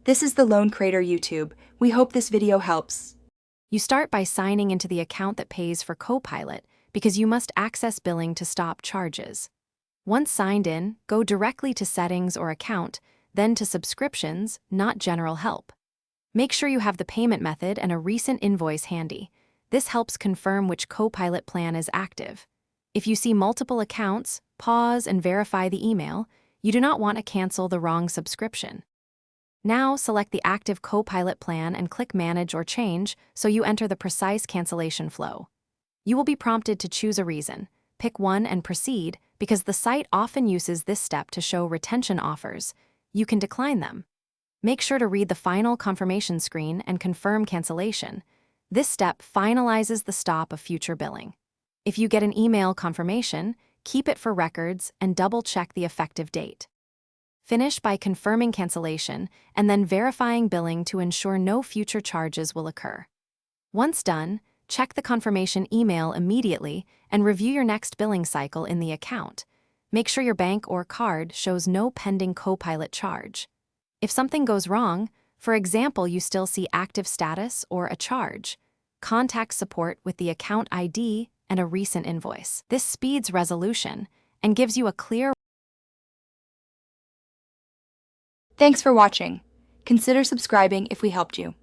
This is the Loan Creator YouTube. We hope this video helps. You start by signing into the account that pays for Copilot because you must access billing to stop charges. Once signed in, go directly to Settings or Account, then to Subscriptions, not General Help. Make sure you have the payment method and a recent invoice handy. This helps confirm which Copilot plan is active. If you see multiple accounts, pause and verify the email. You do not want to cancel the wrong subscription. Now select the active Copilot plan and click Manage or Change so you enter the precise cancellation flow. You will be prompted to choose a reason. Pick one and proceed because the site often uses this step to show retention offers. You can decline them. Make sure to read the final confirmation screen and confirm cancellation. This step finalizes the stop of future billing. If you get an email confirmation, keep it for records and double-check the effective date. Finish by confirming cancellation and then verifying billing to ensure no future charges will occur. Once done, check the confirmation email immediately and review your next billing cycle in the account. Make sure your bank or card shows no pending Copilot charge. If something goes wrong, for example, you still see active status or a charge, contact support with the account ID and a recent invoice. This speeds resolution and gives you a clear. Thanks for watching. Consider subscribing if we helped you.